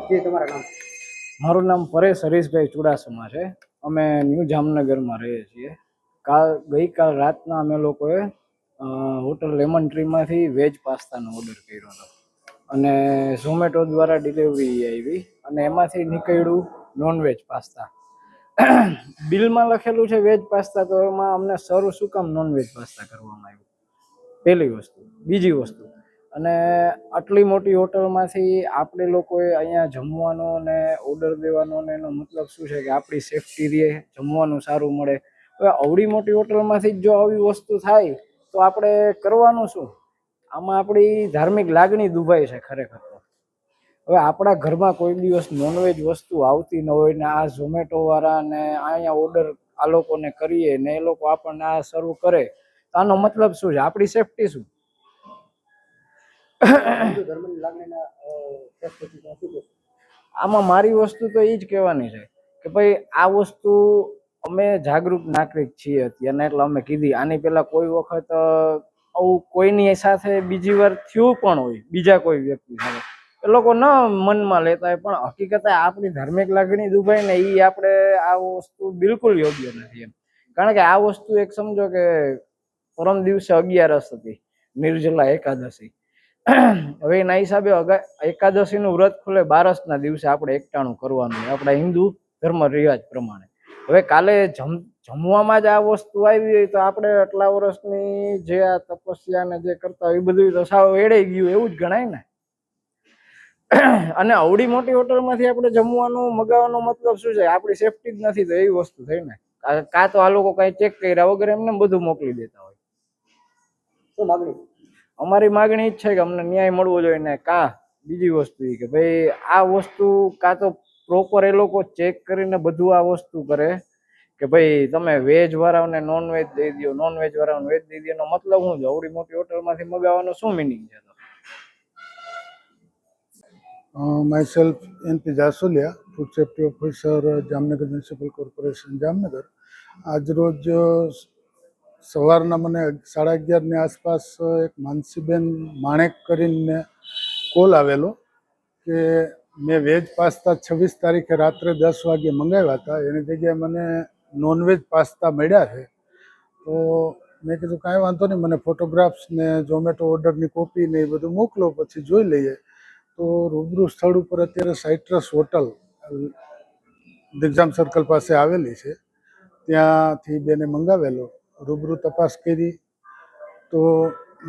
જે તમારા નામ? મારું નામ પરેશ હરીશભાઈ ચુડાસમા છે. અમે ન્યૂ જામનગરમાં રહીએ છીએ. ગઈકાલ રાતના અમે લોકોએ હોટલ લેમન ટ્રીમાંથી વેજ પાસ્તાનો ઓર્ડર કર્યો હતો અને ઝોમેટો દ્વારા ડિલિવરી આવી અને એમાંથી નીકળ્યું નોનવેજ પાસ્તા. બિલમાં લખેલું છે વેજ પાસ્તા, તો એમાં અમને સર્વ શું કામ નોનવેજ પાસ્તા કરવામાં આવ્યું? પહેલી વસ્તુ. બીજી વસ્તુ, અને આટલી મોટી હોટલમાંથી આપણે લોકોએ અહીંયા જમવાનો ને ઓર્ડર દેવાનો ને એનો મતલબ શું છે કે આપણી સેફટી રહે, જમવાનું સારું મળે. હવે આવડી મોટી હોટલમાંથી જો આવી વસ્તુ થાય તો આપણે કરવાનું શું? આમાં આપણી ધાર્મિક લાગણી દુભાઈ છે ખરેખર. હવે આપણા ઘરમાં કોઈ દિવસ નોનવેજ વસ્તુ આવતી ન હોય ને આ ઝોમેટો વાળા ને અહીંયા ઓર્ડર આ લોકોને કરીએ ને એ લોકો આપણને આ સર્વ કરે, તો આનો મતલબ શું છે? આપણી સેફટી શું? આમાં મારી વસ્તુ તો એ જ કહેવાની છે કે ભાઈ આ વસ્તુ અમે જાગૃત નાગરિક છીએ અત્યારે, એટલે અમે કીધી. આની પહેલા કોઈ વખત આવું કોઈની સાથે બીજી વાર થયું પણ હોય, બીજા કોઈ વ્યક્તિ સાથે, એ લોકો ન મનમાં લેતા હોય, પણ હકીકતે આપણી ધાર્મિક લાગણી દુભાઈ ને એ આપણે આ વસ્તુ બિલકુલ યોગ્ય નથી એમ. કારણ કે આ વસ્તુ એક સમજો કે પરમ દિવસે 11 હતી, નિર્જલા એકાદશી. હવે એના હિસાબે એકાદશીનું વ્રત ખુલે 12ના દિવસે આપણે એકટાણું કરવાનું હોય આપણા હિન્દુ ધર્મ રિવાજ પ્રમાણે. હવે કાલે જમવામાં જ આ વસ્તુ આવી હોય તો આપણે આટલા વર્ષની જે આ તપસ્યા ને જે કરતા હોય એ બધું તો સાવ એડાઈ ગયું એવું જ ગણાય ને. અને આવડી મોટી હોટલમાંથી આપણે જમવાનું મગાવવાનો મતલબ શું છે? આપણી સેફટી જ નથી તો એવી વસ્તુ થઈ ને. કાં તો આ લોકો કઈ ચેક કર્યા વગર એમને બધું મોકલી દેતા હોય. શું માગણી? અમારી માગણી જ છે કે અમને ન્યાય મળવો જોઈએ ને બીજી વસ્તુ એ કે ભાઈ આ વસ્તુ કાં તો પ્રોપર એ લોકો ચેક કરીને બધું આ વસ્તુ કરે કે ભાઈ તમે વેજ વાળાઓને નોન વેજ દઈ દો, નોન વેજ વાળાઓને વેજ દઈ દો. એનો મતલબ શું છે? આવડી મોટી હોટલમાંથી મગાવવાનો શું મિનિંગ છે? Myself NP Jasuliya, food safety officer, Jamnagar municipal corporation Jamnagar. આજરોજ સવારના મને 11:30ની આસપાસ એક માનસીબેન માણેક કરીને કોલ આવેલો કે મેં વેજ પાસ્તા 26 તારીખે રાત્રે 10 વાગે મંગાવ્યા હતા, એની જગ્યાએ મને નોનવેજ પાસ્તા મળ્યા છે. તો મેં કીધું કાંઈ વાંધો નહીં, મને ફોટોગ્રાફ્સ ને ઝોમેટો ઓર્ડરની કોપી ને એ બધું મોકલો, પછી જોઈ લઈએ. તો રૂબરૂ સ્થળ ઉપર અત્યારે સાઇટ્રસ હોટલ દિગ્જામ સર્કલ પાસે આવેલી છે, ત્યાંથી બેને મંગાવેલો. રૂબરૂ તપાસ કરી તો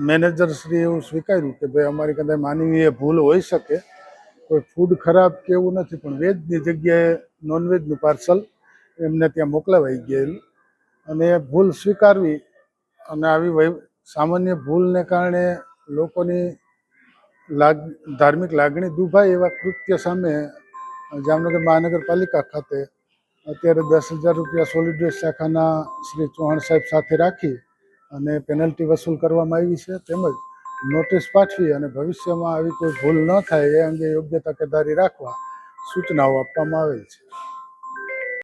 મેનેજરશ્રી એવું સ્વીકાર્યું કે ભાઈ અમારી કદાચ માનવીય ભૂલ હોઈ શકે, કોઈ ફૂડ ખરાબ કે એવું નથી, પણ વેજની જગ્યાએ નોનવેજનું પાર્સલ એમને ત્યાં મોકલાવાઈ ગયેલું. અને એ ભૂલ સ્વીકારવી અને આવી સામાન્ય ભૂલને કારણે લોકોની ધાર્મિક લાગણી દુભાય એવા કૃત્ય સામે જામનગર મહાનગરપાલિકા ખાતે અત્યારે 10,000 રૂપિયા સોલિડ વેસ્ટ શાખાના શ્રી ચૌહાણ સાહેબ સાથે રાખી અને પેનલ્ટી વસૂલ કરવામાં આવી છે, તેમજ નોટિસ પાઠવી અને ભવિષ્યમાં આવી કોઈ ભૂલ ન થાય એ અંગે યોગ્ય તકેદારી રાખવા સૂચનાઓ આપવામાં આવેલ છે.